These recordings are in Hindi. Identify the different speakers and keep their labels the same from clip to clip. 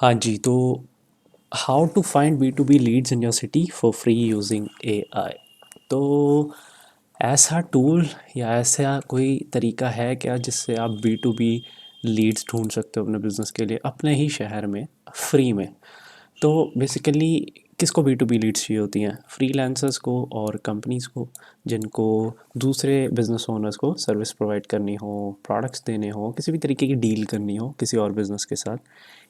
Speaker 1: हाँ जी, तो how to find B to B leads in your city for free using AI. तो ऐसा टूल या ऐसा कोई तरीका है क्या जिससे आप बी टू बी लीड्स ढूंढ सकते हो अपने बिजनेस के लिए अपने ही शहर में फ्री में। तो बेसिकली किसको बी टू बी लीड्स चाहिए होती हैं? फ्रीलांसर्स को और कंपनीज़ को, जिनको दूसरे बिजनेस ओनर्स को सर्विस प्रोवाइड करनी हो, प्रोडक्ट्स देने हो, किसी भी तरीके की डील करनी हो किसी और बिजनेस के साथ।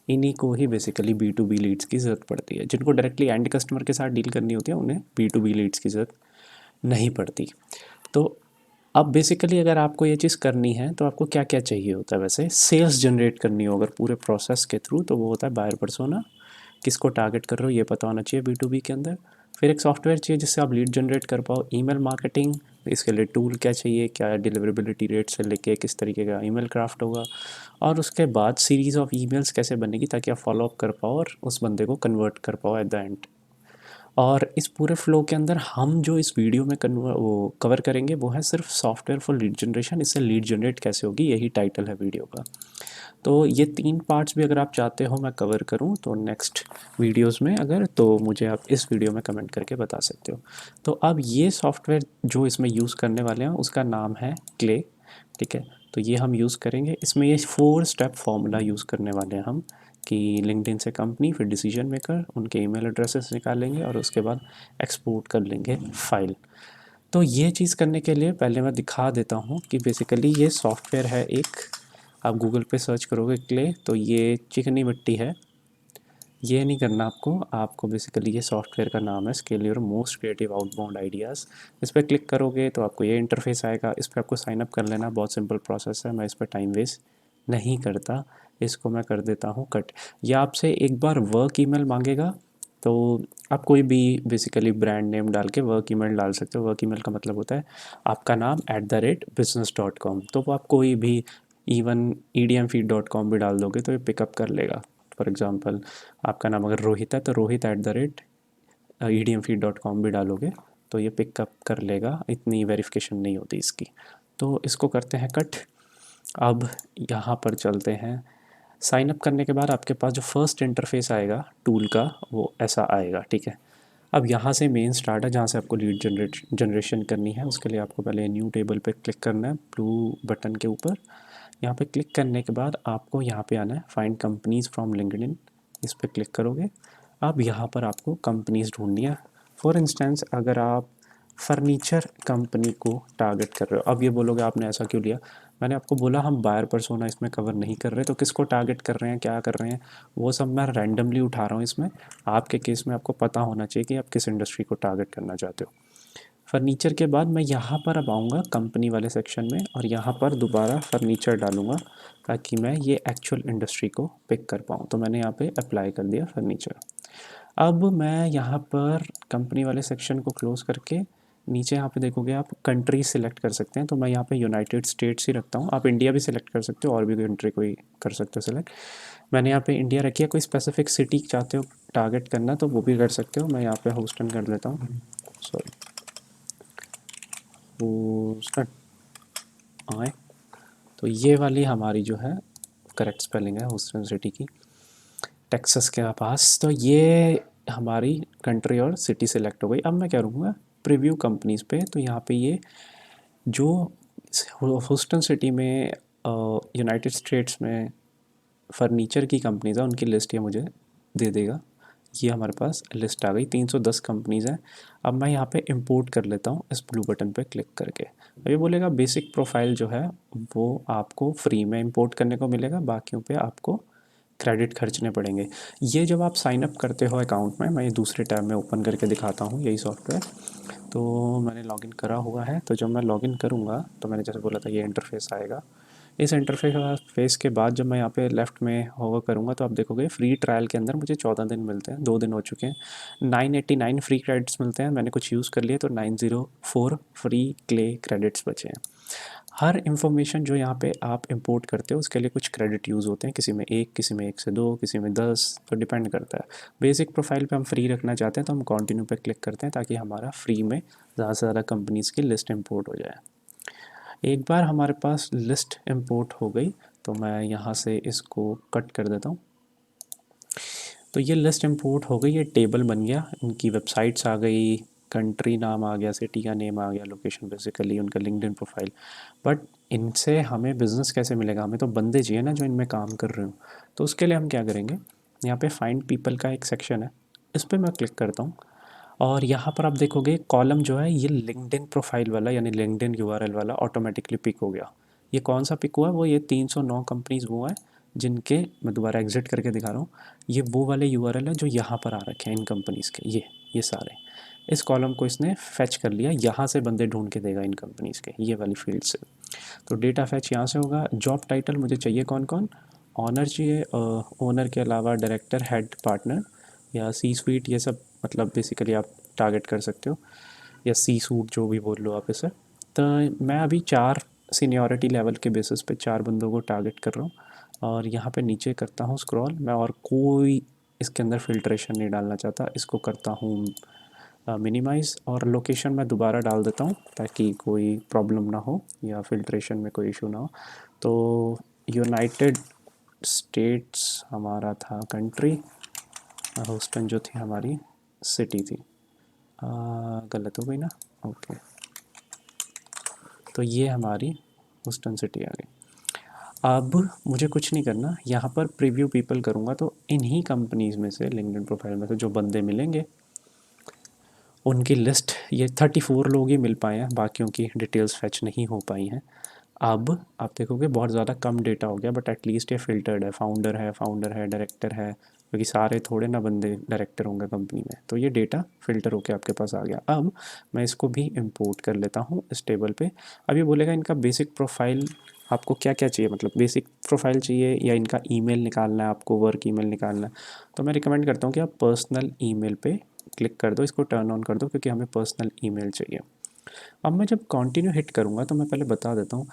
Speaker 1: इन्हीं को ही basically B to B leads की ज़रूरत पड़ती है। जिनको डायरेक्टली एंड कस्टमर के साथ डील करनी होती है उन्हें बी टू बी लीड्स की ज़रूरत नहीं पड़ती। तो अब बेसिकली अगर आपको ये चीज़ करनी है तो आपको क्या क्या चाहिए होता है? वैसे सेल्स जनरेट करनी हो अगर पूरे प्रोसेस के थ्रू, तो वो होता है बायर पर्सोना। किसको टारगेट कर रहे हो ये पता होना चाहिए बी टू बी के अंदर। फिर एक सॉफ्टवेयर चाहिए जिससे आप लीड जनरेट कर पाओ। ईमेल मार्केटिंग, इसके लिए टूल क्या चाहिए, क्या डिलीवरेबिलिटी रेट से लेके किस तरीके का ईमेल क्राफ्ट होगा। और उसके बाद सीरीज़ ऑफ ईमेल्स कैसे बनेगी ताकि आप फॉलो अप कर पाओ और उस बंदे को कन्वर्ट कर पाओ एट द एंड। और इस पूरे फ्लो के अंदर हम जो इस वीडियो में वो कवर करेंगे वो है सिर्फ सॉफ्टवेयर फॉर लीड जनरेशन। इससे लीड जनरेट कैसे होगी, यही टाइटल है वीडियो का। तो ये 3 पार्ट्स भी अगर आप चाहते हो मैं कवर करूँ तो नेक्स्ट वीडियोस में, अगर तो मुझे आप इस वीडियो में कमेंट करके बता सकते हो। तो अब ये सॉफ्टवेयर जो इसमें यूज़ करने वाले हैं उसका नाम है क्ले। ठीक है, तो ये हम यूज़ करेंगे। इसमें ये 4 स्टेप फॉर्मूला यूज़ करने वाले हैं हम, कि लिंक्डइन से कंपनी, फिर डिसीजन मेकर, उनके ईमेल एड्रेसेस निकालेंगे और उसके बाद एक्सपोर्ट कर लेंगे फाइल। तो ये चीज़ करने के लिए पहले मैं दिखा देता हूँ कि बेसिकली ये सॉफ्टवेयर है एक। आप गूगल पे सर्च करोगे क्ले तो ये चिकनी मिट्टी है। ये नहीं करना आपको, आपको बेसिकली ये सॉफ्टवेयर का नाम है scale your most creative outbound ideas. इस पर क्लिक करोगे तो आपको ये इंटरफेस आएगा। इस पर आपको साइन अप कर लेना, बहुत सिंपल प्रोसेस है। मैं इस पर टाइम वेस्ट नहीं करता, इसको मैं कर देता हूँ कट। या आपसे एक बार वर्क ईमेल मांगेगा, तो आप कोई भी बेसिकली ब्रांड नेम डाल के वर्क ईमेल डाल सकते हो। वर्क ईमेल का मतलब होता है आपका नाम @business.com। तो वो आप कोई भी, इवन edmfeed.com भी डाल दोगे तो ये पिकअप कर लेगा। फॉर एग्ज़ाम्पल आपका नाम अगर रोहित है तो रोहित @edmfeed.com भी डालोगे तो ये पिकअप कर लेगा। इतनी वेरिफिकेशन नहीं होती इसकी। तो इसको करते हैं कट। अब यहाँ पर चलते हैं। साइन अप करने के बाद आपके पास जो फर्स्ट इंटरफेस आएगा टूल का वो ऐसा आएगा। ठीक है, अब यहाँ से मेन स्टार्ट है जहाँ से आपको लीड जनरेशन करनी है। उसके लिए आपको पहले न्यू टेबल पे क्लिक करना है, ब्लू बटन के ऊपर। यहाँ पे क्लिक करने के बाद आपको यहाँ पे आना है फाइंड कंपनीज फ्रॉम लिंक्डइन। इस पर क्लिक करोगे। अब यहाँ पर आपको कंपनीज ढूंढनी है। फॉर इंस्टेंस अगर आप फर्नीचर कंपनी को टारगेट कर रहे हो, अब ये बोलोगे आपने ऐसा क्यों लिया? मैंने आपको बोला हम बायर पर्सोना इसमें कवर नहीं कर रहे, तो किसको टारगेट कर रहे हैं, क्या कर रहे हैं, वो सब मैं रैंडमली उठा रहा हूँ इसमें। आपके केस में आपको पता होना चाहिए कि आप किस इंडस्ट्री को टारगेट करना चाहते हो। फर्नीचर के बाद मैं यहाँ पर अब आऊँगा कंपनी वाले सेक्शन में और यहाँ पर दोबारा फर्नीचर डालूँगा ताकि मैं ये एक्चुअल इंडस्ट्री को पिक कर पाऊँ। तो मैंने यहाँ पे अप्लाई कर दिया फर्नीचर। अब मैं यहाँ पर कंपनी वाले सेक्शन को क्लोज़ करके नीचे यहाँ पे देखोगे आप कंट्री सिलेक्ट कर सकते हैं। तो मैं यहाँ पे यूनाइटेड स्टेट्स ही रखता हूँ। आप इंडिया भी सिलेक्ट कर सकते हो और भी कंट्री कोई कर सकते हो सिलेक्ट। मैंने यहाँ पे इंडिया रखी है। कोई स्पेसिफिक सिटी चाहते हो टारगेट करना तो वो भी कर सकते हो। मैं यहाँ पे ह्यूस्टन कर लेता हूँ। सॉरी, ह्यूस्टन आए। तो ये वाली हमारी जो है करेक्ट स्पेलिंग है ह्यूस्टन सिटी की, टेक्सास के पास। तो ये हमारी कंट्री और सिटी सेलेक्ट हो गई। अब मैं क्या करूँगा प्रीव्यू कंपनीज़ पे। तो यहाँ पे ये जो ह्यूस्टन सिटी में, यूनाइटेड स्टेट्स में फर्नीचर की कंपनीज़ है उनकी लिस्ट ये मुझे दे देगा। ये हमारे पास लिस्ट आ गई, 310 कंपनीज़ हैं। अब मैं यहाँ पे इंपोर्ट कर लेता हूँ इस ब्लू बटन पे क्लिक करके। अब ये बोलेगा बेसिक प्रोफाइल जो है वो आपको फ्री में इंपोर्ट करने को मिलेगा, बाकियों पे आपको क्रेडिट खर्चने पड़ेंगे। ये जब आप साइन अप करते हो अकाउंट में, मैं ये दूसरे टैब में ओपन करके दिखाता हूँ यही सॉफ्टवेयर। तो मैंने लॉगिन करा हुआ है। तो जब मैं लॉगिन करूँगा तो मैंने जैसे बोला था ये इंटरफेस आएगा। इस इंटरफेस के बाद जब मैं यहाँ पे लेफ़्ट में होवर करूँगा तो आप देखोगे फ्री ट्रायल के अंदर मुझे 14 दिन मिलते हैं। 2 दिन हो चुके हैं। 989 फ्री क्रेडिट्स मिलते हैं। मैंने कुछ यूज़ कर लिए तो 904 फ्री क्ले क्रेडिट्स बचे हैं। हर इंफॉर्मेशन जो यहाँ पे आप इंपोर्ट करते हो उसके लिए कुछ क्रेडिट यूज़ होते हैं। किसी में 1, किसी में 1 से 2, किसी में 10, तो डिपेंड करता है। बेसिक प्रोफाइल पे हम फ्री रखना चाहते हैं तो हम कंटिन्यू पे क्लिक करते हैं ताकि हमारा फ्री में ज़्यादा से ज़्यादा कंपनीज़ की लिस्ट इंपोर्ट हो जाए। एक बार हमारे पास लिस्ट इंपोर्ट हो गई तो मैं यहाँ से इसको कट कर देता हूँ। तो ये लिस्ट इंपोर्ट हो गई, ये टेबल बन गया, उनकी वेबसाइट्स आ गई, कंट्री नाम आ गया, सिटी का नेम आ गया, लोकेशन बेसिकली उनका लिंक्डइन प्रोफाइल। बट इनसे हमें बिज़नेस कैसे मिलेगा, हमें तो बंदे चाहिए ना जो इनमें काम कर रहे हो। तो उसके लिए हम क्या करेंगे, यहाँ पे फाइंड पीपल का एक सेक्शन है, इस पर मैं क्लिक करता हूँ और यहाँ पर आप देखोगे कॉलम जो है ये लिंक्डइन प्रोफाइल वाला यानी लिंक्डइन यूआरएल वाला ऑटोमेटिकली पिक हो गया। ये कौन सा पिक हुआ है, वो ये 309 कंपनीज वो है जिनके, मैं दोबारा एग्जिट करके दिखा रहा हूँ, ये वो वाले यूआरएल है जो यहाँ पर आ रखे हैं इन कंपनीज़ के, ये सारे, इस कॉलम को इसने फैच कर लिया, यहाँ से बंदे ढूंढ के देगा इन कंपनीज़ के ये वाली फील्ड से। तो डेटा फैच यहाँ से होगा। जॉब टाइटल मुझे चाहिए कौन कौन, ऑनर चाहिए, ओनर के अलावा डायरेक्टर, हेड, पार्टनर या सी स्वीट, ये सब मतलब बेसिकली आप टारगेट कर सकते हो, या सी सूट जो भी बोल लो आप इसे। तो मैं अभी 4 सीनियरिटी लेवल के बेसिस पे 4 बंदों को टारगेट कर रहा हूँ और यहाँ पे नीचे करता हूँ स्क्रॉल मैं, और कोई इसके अंदर फ़िल्ट्रेशन नहीं डालना चाहता, इसको करता हूँ मिनिमाइज़, और लोकेशन मैं दोबारा डाल देता हूँ ताकि कोई प्रॉब्लम ना हो या फिल्ट्रेशन में कोई इशू ना हो। तो यूनाइटेड स्टेट्स हमारा था कंट्री, ह्यूस्टन जो थी हमारी सिटी थी। गलत हो गई ना, ओके। तो ये हमारी ह्यूस्टन सिटी आ गई। अब मुझे कुछ नहीं करना, यहाँ पर प्रीव्यू पीपल करूँगा तो इन्हीं कंपनीज़ में से लिंक्डइन प्रोफाइल में से जो बंदे मिलेंगे उनकी लिस्ट, ये 34 लोग ही मिल पाए हैं, बाकियों की डिटेल्स फैच नहीं हो पाई हैं। अब आप देखोगे बहुत ज़्यादा कम डेटा हो गया, बट एटलीस्ट ये फ़िल्टर्ड है, फाउंडर है, डायरेक्टर है, क्योंकि सारे थोड़े ना बंदे डायरेक्टर होंगे कंपनी में, तो ये डेटा फ़िल्टर होकर आपके पास आ गया। अब मैं इसको भी इंपोर्ट कर लेता हूँ इस टेबल पे। अब ये बोलेगा इनका बेसिक प्रोफाइल आपको क्या क्या चाहिए, मतलब बेसिक प्रोफाइल चाहिए या इनका ईमेल निकालना है आपको, वर्क ईमेल निकालना है। तो मैं रिकमेंड करता हूँ कि आप पर्सनल ईमेल पे क्लिक कर दो, इसको टर्न ऑन कर दो क्योंकि हमें पर्सनल ईमेल चाहिए। अब मैं जब कंटिन्यू हिट करूँगा तो मैं पहले बता देता हूँ,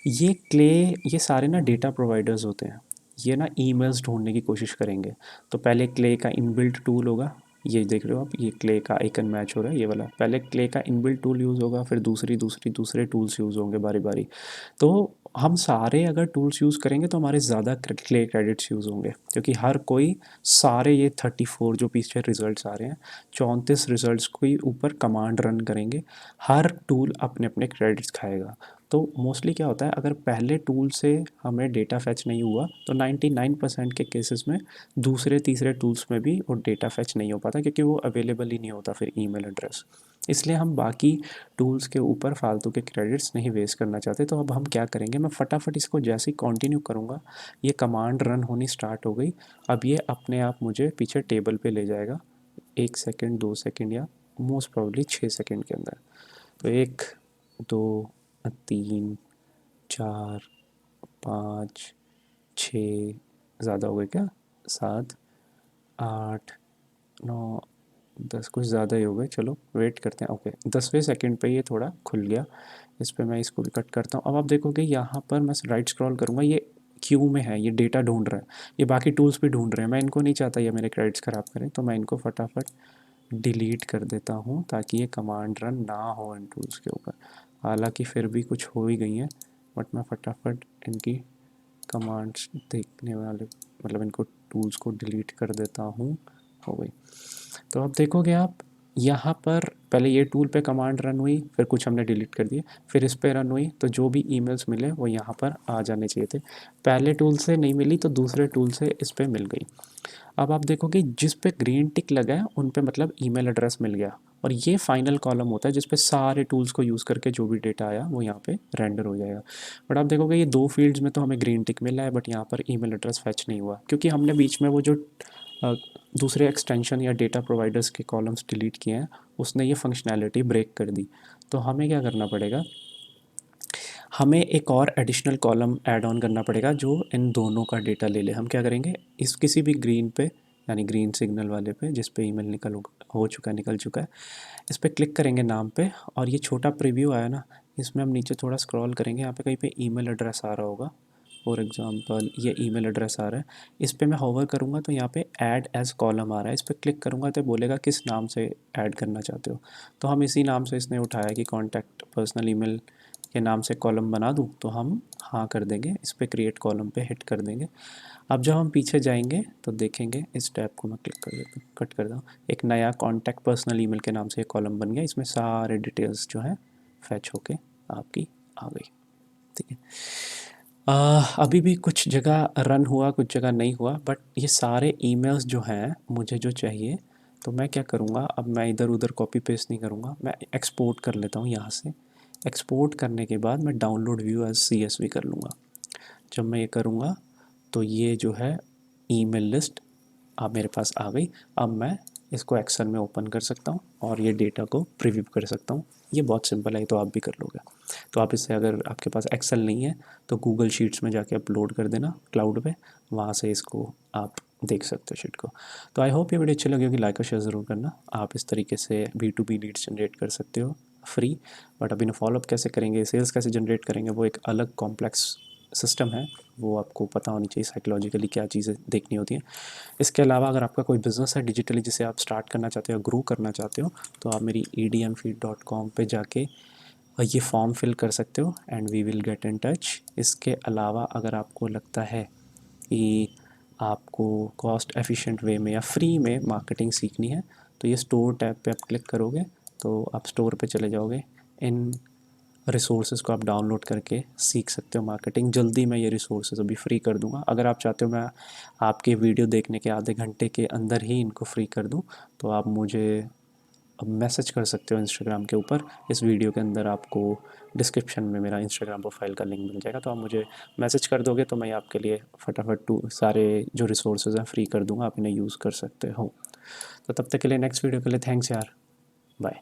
Speaker 1: ये क्ले, ये सारे ना डेटा प्रोवाइडर्स होते हैं, ये ना ईमेल्स ढूंढने की कोशिश करेंगे। तो पहले क्ले का इनबिल्ट टूल होगा, ये देख रहे हो आप, ये क्ले का आइकन मैच हो रहा है ये वाला, पहले क्ले का इनबिल्ट टूल यूज़ होगा, फिर दूसरे टूल्स यूज़ होंगे बारी बारी। तो हम सारे अगर टूल्स यूज़ करेंगे तो हमारे ज़्यादा क्ले क्रेडिट्स यूज़ होंगे, क्योंकि हर कोई, सारे ये 34 जो पीछे रिजल्ट्स आ रहे हैं, 34 रिजल्ट्स को ही ऊपर कमांड रन करेंगे, हर टूल अपने अपने क्रेडिट्स खाएगा। तो मोस्टली क्या होता है, अगर पहले टूल से हमें डेटा फैच नहीं हुआ तो 99% के केसेस में दूसरे तीसरे टूल्स में भी वो डेटा फैच नहीं हो पाता, क्योंकि वो अवेलेबल ही नहीं होता फिर ईमेल एड्रेस। इसलिए हम बाकी टूल्स के ऊपर फालतू के क्रेडिट्स नहीं वेस्ट करना चाहते। तो अब हम क्या करेंगे, मैं फटाफट इसको जैसे ही कंटिन्यू करूँगा, ये कमांड रन होनी स्टार्ट हो गई। अब ये अपने आप मुझे पीछे टेबल पे ले जाएगा, 1 सेकेंड, 2 सेकेंड या मोस्ट प्रॉब्ली 6 सेकेंड के अंदर। तो 1, 2, 3, 4, 5, 6, ज़्यादा हो गए क्या, 7, 8, 9, 10, कुछ ज़्यादा ही हो गए, चलो वेट करते हैं। ओके, 10वें सेकंड पे ये थोड़ा खुल गया, इस पे मैं इसको भी कट करता हूँ। अब आप देखोगे यहाँ पर मैं राइट स्क्रॉल करूँगा, ये क्यू में है, ये डेटा ढूंढ रहा है, ये बाकी टूल्स भी ढूंढ रहे हैं, मैं इनको नहीं चाहता ये मेरे क्रेडिट्स ख़राब करें, तो मैं इनको फटाफट डिलीट कर देता हूँ ताकि ये कमांड रन ना हो इन टूल्स के ऊपर। हालांकि फिर भी कुछ हो ही गई हैं, बट मैं फटाफट इनकी कमांड्स देखने वाले, मतलब इनको टूल्स को डिलीट कर देता हूँ, हो गई। तो अब देखोगे आप यहाँ पर पहले ये टूल पे कमांड रन हुई, फिर कुछ हमने डिलीट कर दिए, फिर इस पे रन हुई, तो जो भी ईमेल्स मिले वो यहाँ पर आ जाने चाहिए थे। पहले टूल से नहीं मिली तो दूसरे टूल से इस पे मिल गई। अब आप देखोगे जिस पे ग्रीन टिक लगा है उन पे मतलब ईमेल एड्रेस मिल गया, और ये फाइनल कॉलम होता है जिस पे सारे टूल्स को यूज़ करके जो भी डेटा आया वो यहाँ पे रेंडर हो जाएगा। बट आप देखोगे ये 2 फील्ड्स में तो हमें ग्रीन टिक मिला है, बट यहाँ पर ईमेल एड्रेस फैच नहीं हुआ, क्योंकि हमने बीच में वो जो अ, दूसरे एक्सटेंशन या डेटा प्रोवाइडर्स के कॉलम्स डिलीट किए हैं, उसने ये फंक्शनैलिटी ब्रेक कर दी। तो हमें क्या करना पड़ेगा, हमें एक और एडिशनल कॉलम ऐड ऑन करना पड़ेगा जो इन दोनों का डेटा ले ले। हम क्या करेंगे, इस किसी भी ग्रीन पे, यानी ग्रीन सिग्नल वाले पे जिस पे ईमेल निकल चुका है, इस पे क्लिक करेंगे नाम पे, और ये छोटा प्रीव्यू आया ना, इसमें हम नीचे थोड़ा स्क्रॉल करेंगे, यहाँ पे कहीं पे ईमेल एड्रेस आ रहा होगा, फॉर एग्जांपल ये ईमेल एड्रेस आ रहा है, इस पे मैं होवर करूँगा तो यहाँ पे ऐड एज कॉलम आ रहा है, इस पर क्लिक करूँगा तो बोलेगा किस नाम से ऐड करना चाहते हो। तो हम इसी नाम से इसने उठाया कि कॉन्टैक्ट पर्सनल ईमेल के नाम से कॉलम बना दूँ तो हम हाँ कर देंगे, इस पर क्रिएट कॉलम पे हिट कर देंगे। अब जब हम पीछे जाएंगे तो देखेंगे, इस टैब को मैं क्लिक कर देता हूँ, कट कर दूँ, एक नया कॉन्टैक्ट पर्सनल ईमेल के नाम से एक कॉलम बन गया, इसमें सारे डिटेल्स जो हैं फैच होके आपकी आ गई। ठीक है, अभी भी कुछ जगह रन हुआ, कुछ जगह नहीं हुआ, बट ये सारे ईमेल्स जो हैं मुझे जो चाहिए, तो मैं क्या करूँगा, अब मैं इधर उधर कॉपी पेस्ट नहीं करूँगा, मैं एक्सपोर्ट कर लेता हूँ यहाँ से। एक्सपोर्ट करने के बाद मैं डाउनलोड व्यू एज CSV कर लूँगा। जब मैं ये करूँगा तो ये जो है ईमेल लिस्ट अब मेरे पास आ गई। अब मैं इसको एक्सेल में ओपन कर सकता हूँ और ये डेटा को प्रीव्यू कर सकता हूँ। ये बहुत सिंपल है, तो आप भी कर लोगे। तो आप इससे, अगर आपके पास एक्सेल नहीं है तो गूगल शीट्स में जाके अपलोड कर देना क्लाउड पे, वहाँ से इसको आप देख सकते हो शीट को। तो आई होप ये वीडियो अच्छी लगी होगी, लाइक और शेयर ज़रूर करना। आप इस तरीके से B2B लीड्स जनरेट कर सकते हो फ्री। बट अभी ना फॉलोअप कैसे करेंगे, सेल्स कैसे जनरेट करेंगे, वो एक अलग कॉम्प्लेक्स सिस्टम है, वो आपको पता होनी चाहिए साइकोलॉजिकली क्या चीज़ें देखनी होती हैं। इसके अलावा अगर आपका कोई बिज़नेस है डिजिटली जिसे आप स्टार्ट करना चाहते हो, ग्रो करना चाहते हो, तो आप मेरी edmfeed.com पे जाके ये फॉर्म फिल कर सकते हो and we will get in touch. इसके अलावा अगर आपको लगता है कि आपको कॉस्ट एफिशिएंट वे में या फ्री में मार्केटिंग सीखनी है, तो ये स्टोर टैब पे आप क्लिक करोगे तो आप स्टोर पे चले जाओगे। इन रिसोर्सेज को आप डाउनलोड करके सीख सकते हो मार्केटिंग। जल्दी मैं ये रिसोर्सेज अभी फ्री कर दूंगा। अगर आप चाहते हो मैं आपके वीडियो देखने के आधे घंटे के अंदर ही इनको फ्री कर दूं, तो आप मुझे अब मैसेज कर सकते हो इंस्टाग्राम के ऊपर। इस वीडियो के अंदर आपको डिस्क्रिप्शन में मेरा इंस्टाग्राम प्रोफाइल का लिंक मिल जाएगा, तो आप मुझे मैसेज कर दोगे तो मैं आपके लिए फटाफट सारे जो रिसोर्सेज हैं फ्री कर दूंगा, आप इन्हें यूज़ कर सकते हो। तो तब तक के लिए, नेक्स्ट वीडियो के लिए थैंक्स यार, बाय।